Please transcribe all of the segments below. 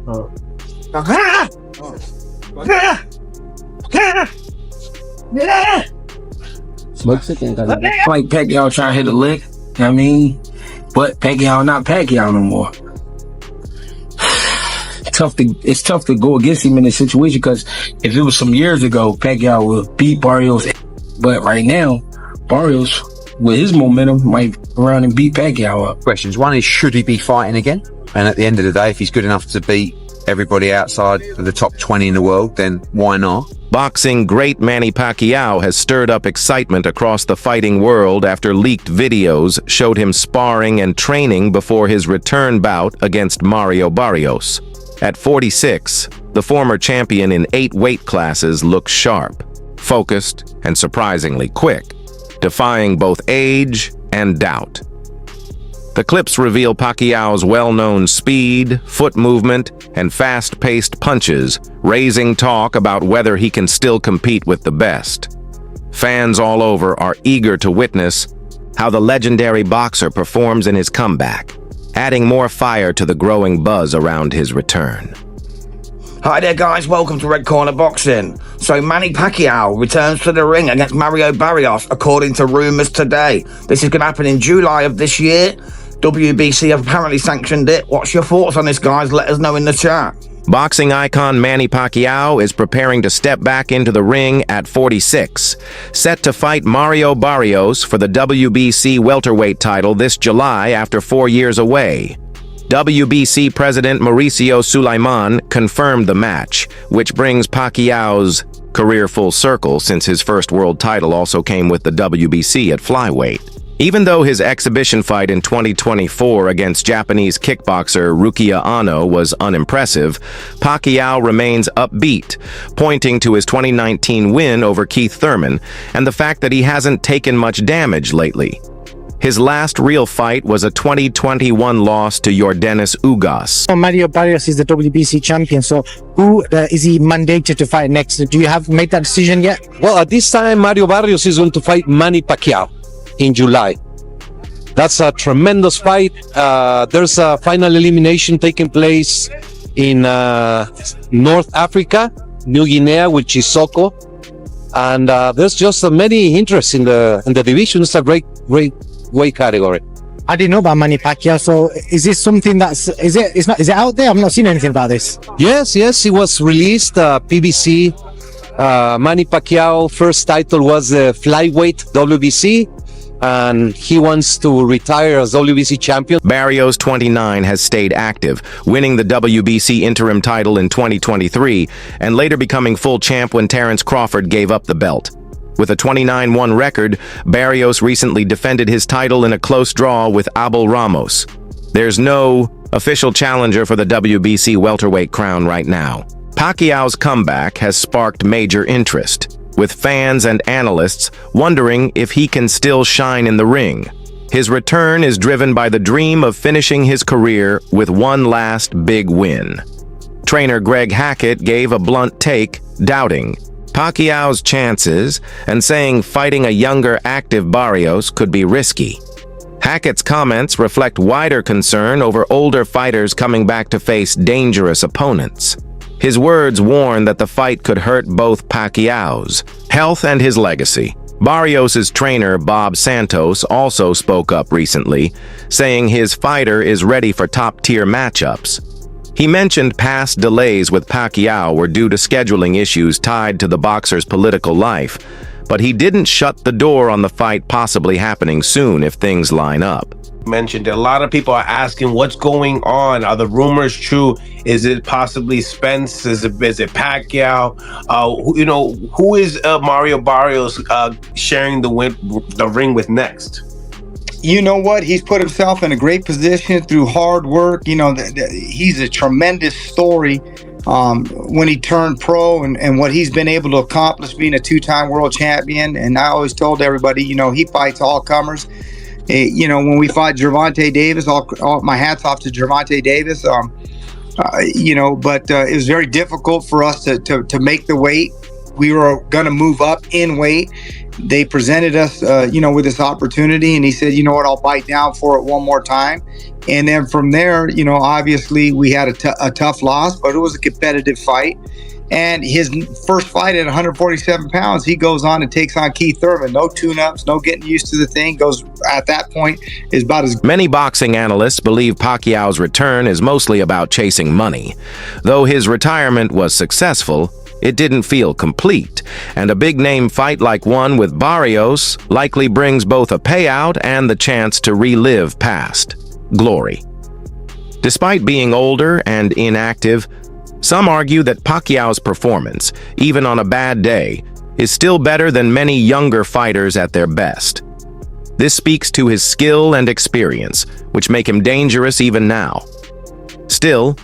Uh, Like Pacquiao trying to hit a lick, you know what I mean? But Pacquiao not Pacquiao no more. It's tough to go against him in this situation, because if it was some years ago, Pacquiao would beat Barrios. But right now, Barrios, with his momentum, might run and beat Pacquiao up. Questions. One is, should he be fighting again? And at the end of the day, if he's good enough to beat everybody outside of the top 20 in the world, then why not? Boxing great Manny Pacquiao has stirred up excitement across the fighting world after leaked videos showed him sparring and training before his return bout against Mario Barrios. At 46, the former champion in 8 weight classes looks sharp, focused, and surprisingly quick, defying both age and doubt. The clips reveal Pacquiao's well-known speed, foot movement, and fast-paced punches, raising talk about whether he can still compete with the best. Fans all over are eager to witness how the legendary boxer performs in his comeback, adding more fire to the growing buzz around his return. Hi there guys, welcome to Red Corner Boxing. So Manny Pacquiao returns to the ring against Mario Barrios according to rumours today. This is going to happen in July of this year. WBC have apparently sanctioned it. What's your thoughts on this, guys? Let us know in the chat. Boxing icon Manny Pacquiao is preparing to step back into the ring at 46, set to fight Mario Barrios for the WBC welterweight title this July after 4 years away. WBC President Mauricio Sulaiman confirmed the match, which brings Pacquiao's career full circle since his first world title also came with the WBC at flyweight. Even though his exhibition fight in 2024 against Japanese kickboxer Rukia Ano was unimpressive, Pacquiao remains upbeat, pointing to his 2019 win over Keith Thurman and the fact that he hasn't taken much damage lately. His last real fight was a 2021 loss to Yordenis Ugas. Mario Barrios is the WBC champion, so who is he mandated to fight next? Do you have made that decision yet? Well, at this time, Mario Barrios is going to fight Manny Pacquiao in July. That's a tremendous fight. There's a final elimination taking place in North Africa, New Guinea, with Chisoko, and there's just many interests in the division. It's a great weight category. I didn't know about Manny Pacquiao. So is this something is it out there? I've not seen anything about this. Yes, it was released. PBC. Manny Pacquiao first title was the flyweight WBC, and he wants to retire as WBC champion. Barrios, 29, has stayed active, winning the WBC interim title in 2023 and later becoming full champ when Terence Crawford gave up the belt. With a 29-1 record, Barrios recently defended his title in a close draw with Abel Ramos. There's no official challenger for the WBC welterweight crown right now. Pacquiao's comeback has sparked major interest, with fans and analysts wondering if he can still shine in the ring. His return is driven by the dream of finishing his career with one last big win. Trainer Greg Hackett gave a blunt take, doubting Pacquiao's chances and saying fighting a younger, active Barrios could be risky. Hackett's comments reflect wider concern over older fighters coming back to face dangerous opponents. His words warn that the fight could hurt both Pacquiao's health and his legacy. Barrios' trainer, Bob Santos, also spoke up recently, saying his fighter is ready for top-tier matchups. He mentioned past delays with Pacquiao were due to scheduling issues tied to the boxer's political life, but he didn't shut the door on the fight possibly happening soon if things line up. Mentioned a lot of people are asking what's going on. Are the rumors true? Is it possibly Spence? Is it Pacquiao? Who is Mario Barrios sharing the ring with next? You know what? He's put himself in a great position through hard work. He's a tremendous story when he turned pro and what he's been able to accomplish being a 2-time world champion. And I always told everybody, he fights all comers. When we fought Gervonta Davis, all my hats off to Gervonta Davis. But it was very difficult for us to make the weight. We were going to move up in weight, they presented us, with this opportunity, and he said, you know what, I'll bite down for it one more time. And then from there, obviously we had a tough loss, but it was a competitive fight. And his first fight at 147 pounds, he goes on and takes on Keith Thurman. No tune-ups, no getting used to the thing. Goes at that point is about as. Many boxing analysts believe Pacquiao's return is mostly about chasing money. Though his retirement was successful, it didn't feel complete, and a big-name fight like one with Barrios likely brings both a payout and the chance to relive past glory. Despite being older and inactive, some argue that Pacquiao's performance, even on a bad day, is still better than many younger fighters at their best. This speaks to his skill and experience, which make him dangerous even now. Still,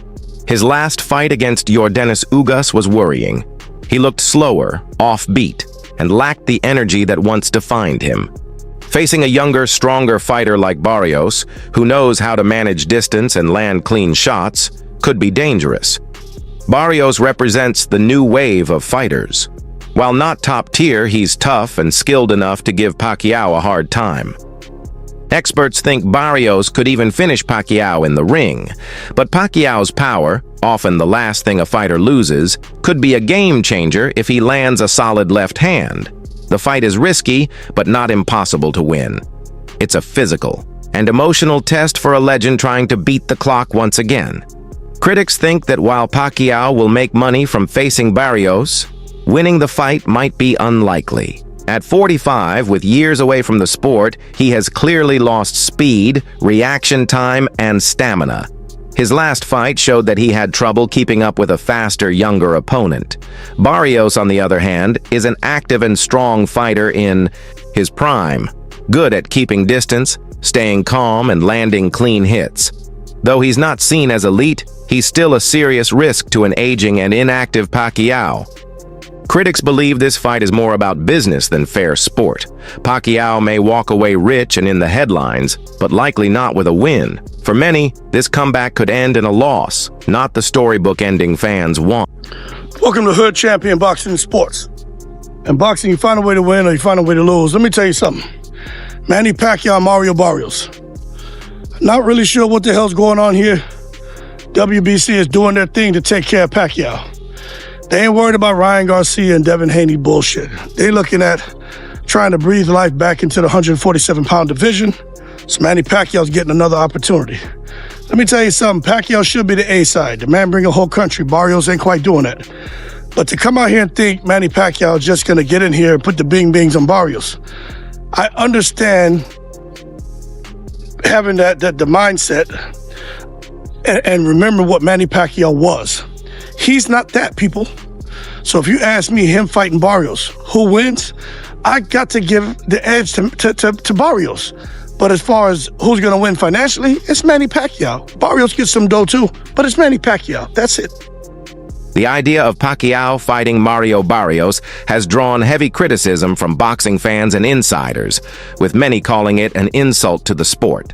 his last fight against Yordenis Ugas was worrying. He looked slower, offbeat, and lacked the energy that once defined him. Facing a younger, stronger fighter like Barrios, who knows how to manage distance and land clean shots, could be dangerous. Barrios represents the new wave of fighters. While not top tier, he's tough and skilled enough to give Pacquiao a hard time. Experts think Barrios could even finish Pacquiao in the ring, but Pacquiao's power, often the last thing a fighter loses, could be a game changer if he lands a solid left hand. The fight is risky, but not impossible to win. It's a physical and emotional test for a legend trying to beat the clock once again. Critics think that while Pacquiao will make money from facing Barrios, winning the fight might be unlikely. At 45, with years away from the sport, he has clearly lost speed, reaction time, and stamina. His last fight showed that he had trouble keeping up with a faster, younger opponent. Barrios, on the other hand, is an active and strong fighter in his prime, good at keeping distance, staying calm, and landing clean hits. Though he's not seen as elite, he's still a serious risk to an aging and inactive Pacquiao. Critics believe this fight is more about business than fair sport. Pacquiao may walk away rich and in the headlines, but likely not with a win. For many, this comeback could end in a loss, not the storybook ending fans want. Welcome to Hood Champion Boxing and Sports. In boxing, you find a way to win or you find a way to lose. Let me tell you something. Manny Pacquiao, Mario Barrios. Not really sure what the hell's going on here. WBC is doing their thing to take care of Pacquiao. They ain't worried about Ryan Garcia and Devin Haney bullshit. They looking at trying to breathe life back into the 147-pound division. So Manny Pacquiao's getting another opportunity. Let me tell you something. Pacquiao should be the A side. The man bring a whole country. Barrios ain't quite doing that. But to come out here and think Manny Pacquiao is just going to get in here and put the bing-bings on Barrios, I understand having the mindset and remember what Manny Pacquiao was. He's not that, people. So if you ask me, him fighting Barrios, who wins? I got to give the edge to Barrios. But as far as who's going to win financially, it's Manny Pacquiao. Barrios gets some dough too, but it's Manny Pacquiao. That's it. The idea of Pacquiao fighting Mario Barrios has drawn heavy criticism from boxing fans and insiders, with many calling it an insult to the sport.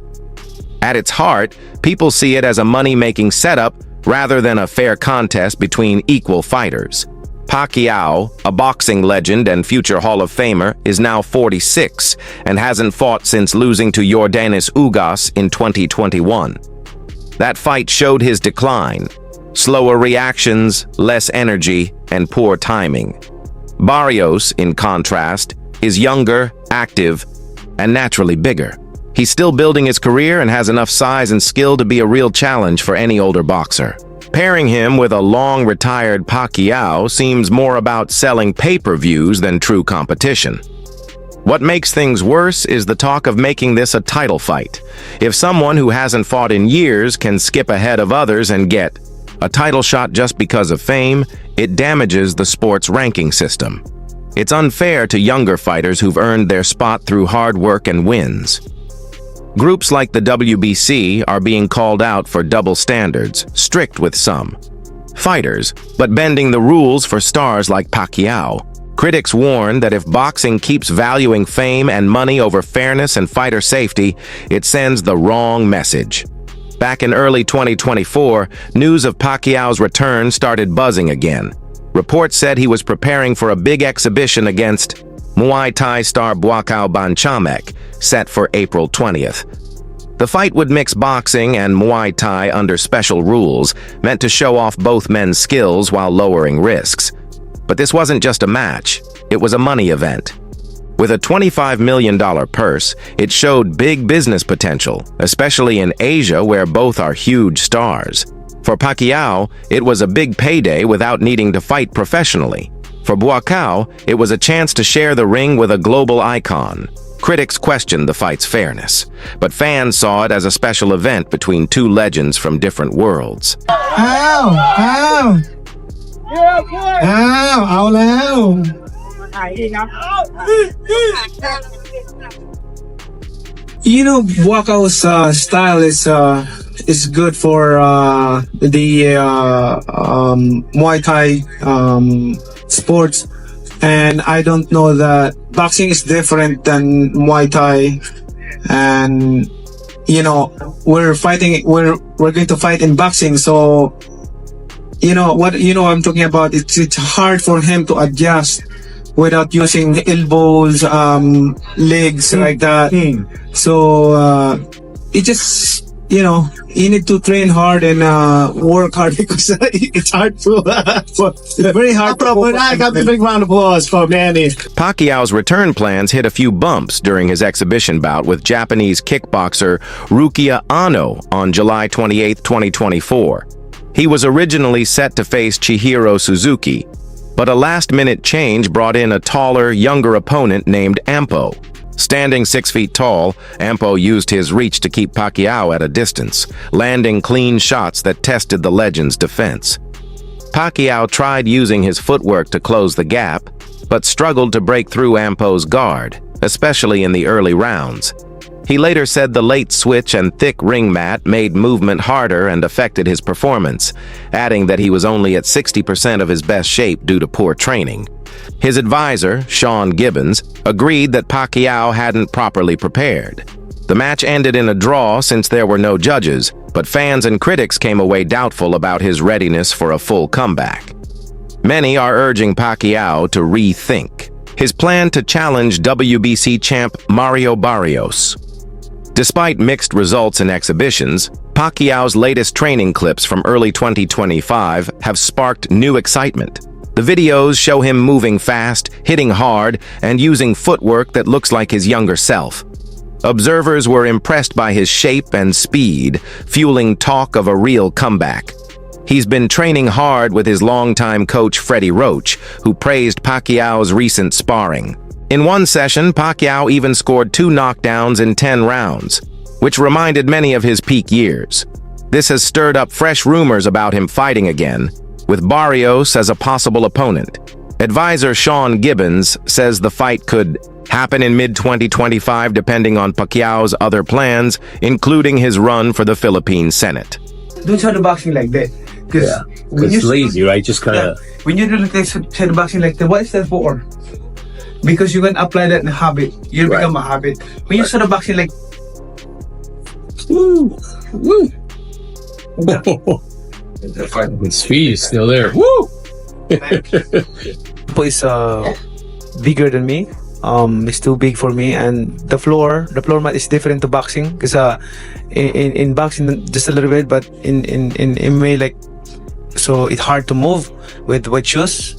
At its heart, people see it as a money-making setup rather than a fair contest between equal fighters. Pacquiao, a boxing legend and future Hall of Famer, is now 46 and hasn't fought since losing to Yordenis Ugas in 2021. That fight showed his decline: slower reactions, less energy, and poor timing. Barrios, in contrast, is younger, active, and naturally bigger. He's still building his career and has enough size and skill to be a real challenge for any older boxer. Pairing him with a long-retired Pacquiao seems more about selling pay-per-views than true competition. What makes things worse is the talk of making this a title fight. If someone who hasn't fought in years can skip ahead of others and get a title shot just because of fame, it damages the sport's ranking system. It's unfair to younger fighters who've earned their spot through hard work and wins. Groups like the WBC are being called out for double standards, strict with some fighters, but bending the rules for stars like Pacquiao. Critics warn that if boxing keeps valuing fame and money over fairness and fighter safety, it sends the wrong message. Back in early 2024, news of Pacquiao's return started buzzing again. Reports said he was preparing for a big exhibition against Muay Thai star Buakaw Banchamek, set for April 20th. The fight would mix boxing and Muay Thai under special rules, meant to show off both men's skills while lowering risks. But this wasn't just a match, it was a money event. With a $25 million purse, it showed big business potential, especially in Asia where both are huge stars. For Pacquiao, it was a big payday without needing to fight professionally. For Buakaw, it was a chance to share the ring with a global icon. Critics questioned the fight's fairness, but fans saw it as a special event between two legends from different worlds. You know, Buakaw's style is good for the Muay Thai sports, and I don't know that boxing is different than Muay Thai, and you know we're going to fight in boxing, so you know what I'm talking about. It's hard for him to adjust without using elbows, legs like that. So it just, you know, you need to train hard and work hard because it's hard to it's very hard to I got the big round of applause for Manny. Pacquiao's return plans hit a few bumps during his exhibition bout with Japanese kickboxer Rukia Ano on July 28, 2024. He was originally set to face Chihiro Suzuki, but a last-minute change brought in a taller, younger opponent named Ampo. Standing 6 feet tall, Ampo used his reach to keep Pacquiao at a distance, landing clean shots that tested the legend's defense. Pacquiao tried using his footwork to close the gap, but struggled to break through Ampo's guard, especially in the early rounds. He later said the late switch and thick ring mat made movement harder and affected his performance, adding that he was only at 60% of his best shape due to poor training. His advisor, Sean Gibbons, agreed that Pacquiao hadn't properly prepared. The match ended in a draw since there were no judges, but fans and critics came away doubtful about his readiness for a full comeback. Many are urging Pacquiao to rethink his plan to challenge WBC champ Mario Barrios. Despite mixed results in exhibitions, Pacquiao's latest training clips from early 2025 have sparked new excitement. The videos show him moving fast, hitting hard, and using footwork that looks like his younger self. Observers were impressed by his shape and speed, fueling talk of a real comeback. He's been training hard with his longtime coach Freddie Roach, who praised Pacquiao's recent sparring. In one session, Pacquiao even scored 2 knockdowns in 10 rounds, which reminded many of his peak years. This has stirred up fresh rumors about him fighting again, with Barrios as a possible opponent. Advisor Sean Gibbons says the fight could happen in mid-2025 depending on Pacquiao's other plans, including his run for the Philippine Senate. Don't try the boxing like that. Because it's lazy, right? Just kind of... When you do like the boxing like that, what is that for? Because you can apply that in a habit. You become a habit. When you start boxing like... Woo! Woo! The speed is still there. Woo! Is bigger than me. It's too big for me, and the floor mat is different to boxing. Because in boxing just a little bit, but in MMA like, so it's hard to move with shoes.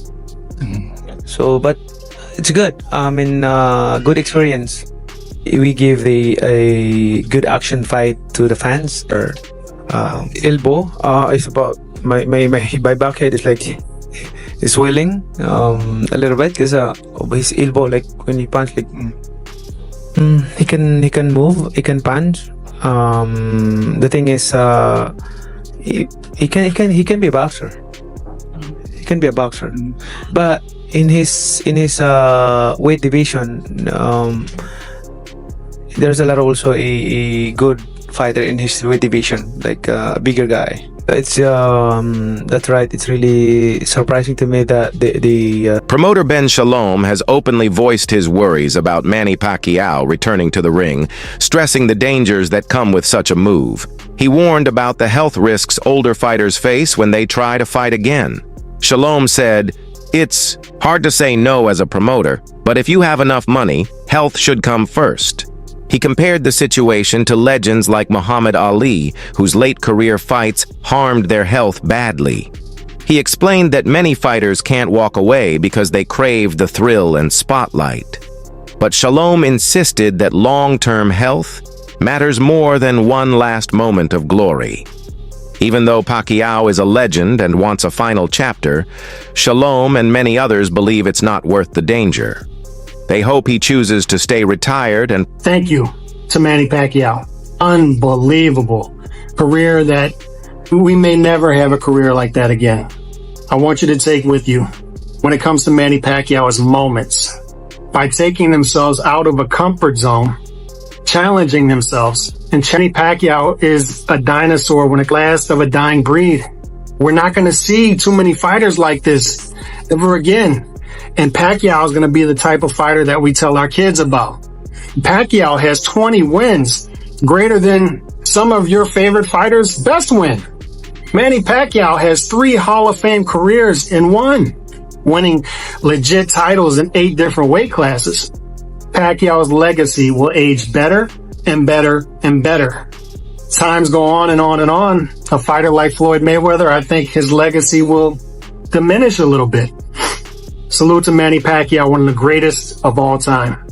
So, but it's good. Good experience. We give a good action fight to the fans. Or elbow is about my back head is like is swelling a little bit because his elbow, like when he punch, like he can move, he can punch. The thing is he can be a boxer. He can be a boxer, but in his weight division, there's a lot also a good fighter in his weight division, like a bigger guy. It's that's right. It's really surprising to me that the Promoter Ben Shalom has openly voiced his worries about Manny Pacquiao returning to the ring, stressing the dangers that come with such a move. He warned about the health risks older fighters face when they try to fight again. Shalom said, It's hard to say no as a promoter, but if you have enough money, health should come first. He compared the situation to legends like Muhammad Ali, whose late career fights harmed their health badly. He explained that many fighters can't walk away because they crave the thrill and spotlight. But Shalom insisted that long-term health matters more than one last moment of glory. Even though Pacquiao is a legend and wants a final chapter, Shalom and many others believe it's not worth the danger. They hope he chooses to stay retired and Thank you to Manny Pacquiao. Unbelievable career that we may never have a career like that again. I want you to take with you when it comes to Manny Pacquiao is moments. By taking themselves out of a comfort zone, challenging themselves. And Manny Pacquiao is a dinosaur when it last of a dying breed. We're not going to see too many fighters like this ever again. And Pacquiao is going to be the type of fighter that we tell our kids about. Pacquiao has 20 wins, greater than some of your favorite fighters' best win. Manny Pacquiao has 3 Hall of Fame careers in one, winning legit titles in 8 different weight classes. Pacquiao's legacy will age better and better and better. Times go on and on and on. A fighter like Floyd Mayweather, I think his legacy will diminish a little bit. Salute to Manny Pacquiao, one of the greatest of all time.